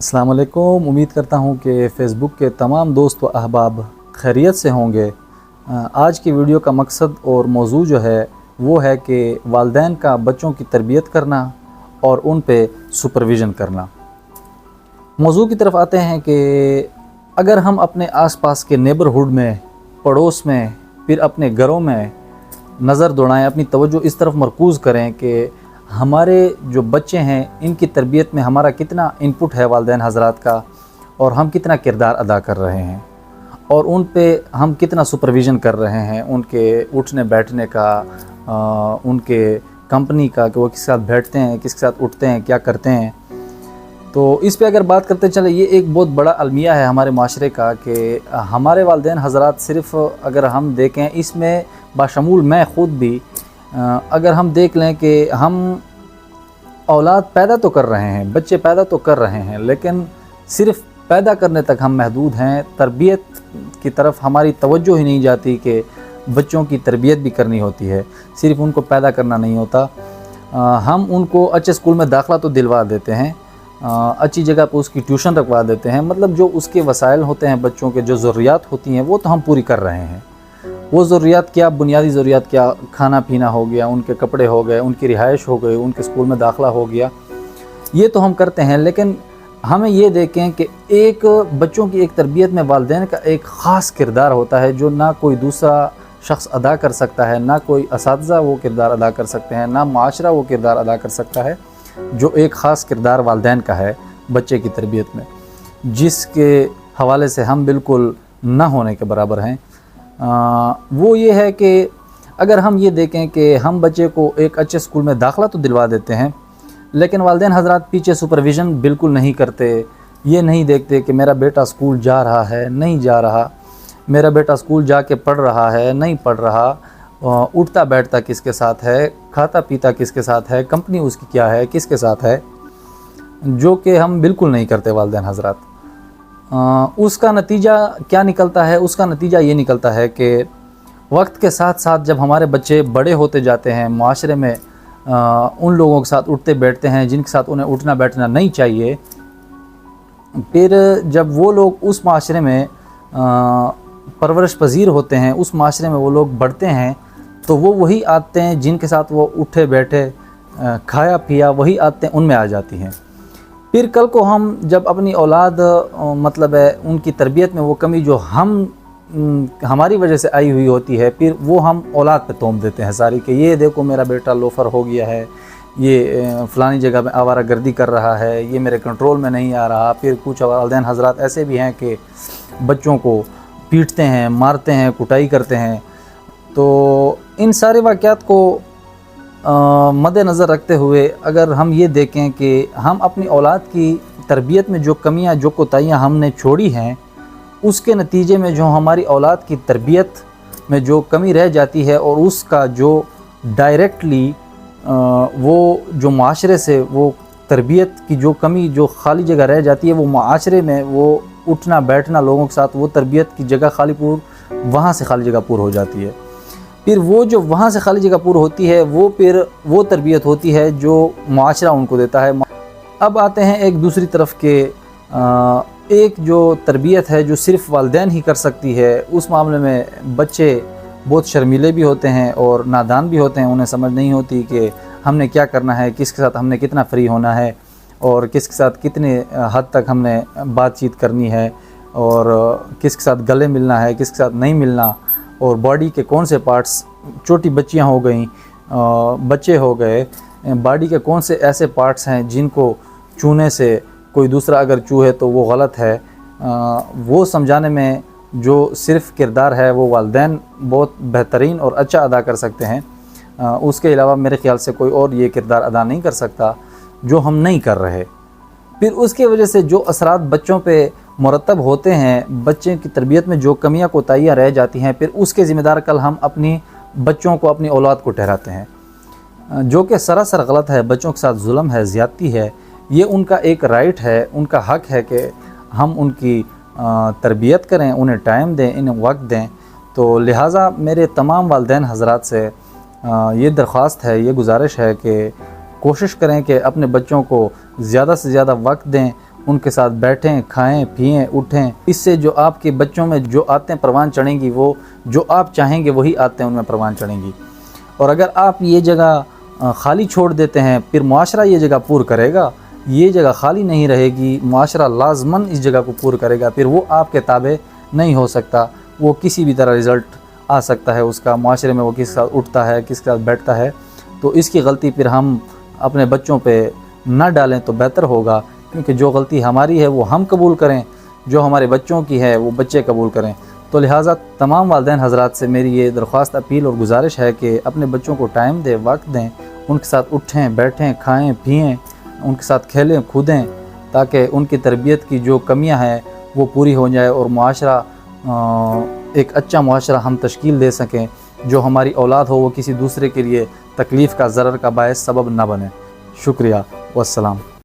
अस्सलाम वालेकुम। उम्मीद करता हूँ कि फ़ेसबुक के तमाम दोस्त व अहबाब खैरियत से होंगे। आज की वीडियो का मकसद और मौजू जो है वो है कि वालिदैन का बच्चों की तरबियत करना और उन पे सुपरविज़न करना। मौजू की तरफ आते हैं कि अगर हम अपने आसपास के नेबरहुड में, पड़ोस में, फिर अपने घरों में नज़र दौड़ाएँ, अपनी तवज्जो इस तरफ मरकूज़ करें कि हमारे जो बच्चे हैं इनकी तरबियत में हमारा कितना इनपुट है वालिदैन हज़रात का, और हम कितना किरदार अदा कर रहे हैं और उन पे हम कितना सुपरविज़न कर रहे हैं, उनके उठने बैठने का, उनके कंपनी का, कि वो किसके साथ बैठते हैं, किसके साथ उठते हैं, क्या करते हैं। तो इस पे अगर बात करते चले, ये एक बहुत बड़ा अलमिया है हमारे माशरे का कि हमारे वालिदैन हज़रात सिर्फ़ अगर हम देखें, इसमें बाशमूल मैं ख़ुद भी, अगर हम देख लें कि हम औलाद पैदा तो कर रहे हैं, बच्चे पैदा तो कर रहे हैं, लेकिन सिर्फ़ पैदा करने तक हम महदूद हैं। तरबियत की तरफ हमारी तवज्जो ही नहीं जाती कि बच्चों की तरबियत भी करनी होती है, सिर्फ़ उनको पैदा करना नहीं होता। हम उनको अच्छे स्कूल में दाखिला तो दिलवा देते हैं, अच्छी जगह पर उसकी ट्यूशन रखवा देते हैं, मतलब जो उसके वसाइल होते हैं बच्चों के, जो ज़रूरियात होती हैं वो तो हम पूरी कर रहे हैं। वो ज़रूरियात क्या, बुनियादी ज़रूरियात क्या, खाना पीना हो गया, उनके कपड़े हो गए, उनकी रिहाइश हो गई, उनके स्कूल में दाखिला हो गया, ये तो हम करते हैं। लेकिन हमें ये देखें कि एक बच्चों की एक तरबियत में वालिदैन का एक ख़ास किरदार होता है जो ना कोई दूसरा शख्स अदा कर सकता है, ना कोई असातिज़ा वो किरदार अदा कर सकते हैं, ना माशरा वो किरदार अदा कर सकता है, जो एक ख़ास किरदार वालिदैन का है बच्चे की तरबियत में, जिसके हवाले से हम बिल्कुल ना होने के बराबर हैं। वो ये है कि अगर हम ये देखें कि हम बच्चे को एक अच्छे स्कूल में दाखिला तो दिलवा देते हैं, लेकिन वालिदैन हज़रात पीछे सुपरविज़न बिल्कुल नहीं करते। ये नहीं देखते कि मेरा बेटा स्कूल जा रहा है, नहीं जा रहा, मेरा बेटा स्कूल जाके पढ़ रहा है, नहीं पढ़ रहा, उठता बैठता किसके साथ है, खाता पीता किसके साथ है, कंपनी उसकी क्या है, किसके साथ है, जो कि हम बिल्कुल नहीं करते वालिदैन हज़रात। उसका नतीजा क्या निकलता है? उसका नतीजा ये निकलता है कि वक्त के साथ साथ जब हमारे बच्चे बड़े होते जाते हैं, माशरे में उन लोगों के साथ उठते बैठते हैं जिनके साथ उन्हें उठना बैठना नहीं चाहिए, फिर जब वो लोग उस माशरे में परवरिश पजीर होते हैं, उस माशरे में वो लोग बढ़ते हैं, तो वो वही आदतें हैं जिनके साथ वो उठे बैठे, खाया पिया, वही आदतें उनमें आ जाती हैं। फिर कल को हम जब अपनी औलाद मतलब है उनकी तरबियत में वो कमी जो हमारी वजह से आई हुई होती है, फिर वो हम औलाद पे तोम देते हैं सारी, कि ये देखो मेरा बेटा लोफर हो गया है, ये फ़लानी जगह में आवारा गर्दी कर रहा है, ये मेरे कंट्रोल में नहीं आ रहा। फिर कुछ वालिदैन हज़रात ऐसे भी हैं कि बच्चों को पीटते हैं, मारते हैं, कुटाई करते हैं। तो इन सारे वाक़यात को मद्देनज़र रखते हुए अगर हम ये देखें कि हम अपनी औलाद की तरबियत में जो कमियां, जो कोताहियां हमने छोड़ी हैं, उसके नतीजे में जो हमारी औलाद की तरबियत में जो कमी रह जाती है, और उसका जो डायरेक्टली वो जो माशरे से वो तरबियत की जो कमी, जो खाली जगह रह जाती है, वो माशरे में वो उठना बैठना लोगों के साथ, वो तरबियत की जगह खाली वहाँ से खाली जगह पूर हो जाती है। फिर वो जो वहाँ से खाली जगह पूर होती है, वो फिर वो तरबियत होती है जो माशरा उनको देता है। अब आते हैं एक दूसरी तरफ के एक जो तरबियत है जो सिर्फ़ वालिदैन ही कर सकती है। उस मामले में बच्चे बहुत शर्मीले भी होते हैं और नादान भी होते हैं, उन्हें समझ नहीं होती कि हमने क्या करना है, किसके साथ हमने कितना फ्री होना है, और किसके साथ कितने हद तक हमने बातचीत करनी है, और किसके साथ गले मिलना है, किसके साथ नहीं मिलना, और बॉडी के कौन से पार्ट्स, छोटी बच्चियां हो गई, बच्चे हो गए, बॉडी के कौन से ऐसे पार्ट्स हैं जिनको छूने से कोई दूसरा अगर छूए तो वो गलत है, वो समझाने में जो सिर्फ़ किरदार है वो वालिदैन बहुत बेहतरीन और अच्छा अदा कर सकते हैं। उसके अलावा मेरे ख़्याल से कोई और ये किरदार अदा नहीं कर सकता जो हम नहीं कर रहे। फिर उसके वजह से जो असरात बच्चों पे मुरतब होते हैं, बच्चे की तरबियत में जो कमियां कोताहियां रह जाती हैं, फिर उसके ज़िम्मेदार कल हम अपनी बच्चों को, अपनी औलाद को ठहराते हैं, जो कि सरासर गलत है। बच्चों के साथ जुल्म है, ज़्यादती है। ये उनका एक राइट है, उनका हक़ है कि हम उनकी तरबियत करें, उन्हें टाइम दें, इन्हें वक्त दें। तो लिहाजा मेरे तमाम वालिदैन हज़रात से ये दरख्वास्त है, ये गुजारिश है कि कोशिश करें कि अपने बच्चों को ज़्यादा से ज़्यादा वक्त दें, ان کے ساتھ بیٹھیں، کھائیں، پئیں، اٹھیں۔ اس سے جو آپ کے بچوں میں جو آتیں پروان چڑھیں گی، وہ جو آپ چاہیں گے وہی آتیں ان میں پروان چڑھیں گی۔ اور اگر آپ یہ جگہ خالی چھوڑ دیتے ہیں، پھر معاشرہ یہ جگہ پور کرے گا۔ یہ جگہ خالی نہیں رہے گی، معاشرہ لازماً اس جگہ کو پور کرے گا، پھر وہ آپ کے تابع نہیں ہو سکتا۔ وہ کسی بھی طرح رزلٹ آ سکتا ہے اس کا، معاشرے میں وہ کس کے ساتھ اٹھتا ہے، کس کے ساتھ بیٹھتا ہے۔ تو اس کی غلطی پھر ہم اپنے بچوں پہ نہ ڈالیں تو بہتر ہوگا، کیونکہ جو غلطی ہماری ہے وہ ہم قبول کریں، جو ہمارے بچوں کی ہے وہ بچے قبول کریں۔ تو لہٰذا تمام والدین حضرات سے میری یہ درخواست، اپیل اور گزارش ہے کہ اپنے بچوں کو ٹائم دیں، وقت دیں، ان کے ساتھ اٹھیں، بیٹھیں، کھائیں، پئیں، ان کے ساتھ کھیلیں، کودیں، تاکہ ان کی تربیت کی جو کمیاں ہیں وہ پوری ہو جائے اور معاشرہ ایک اچھا معاشرہ ہم تشکیل دے سکیں، جو ہماری اولاد ہو وہ کسی دوسرے کے لیے تکلیف کا، ضرر کا باعث سبب نہ بنے۔ شکریہ والسلام۔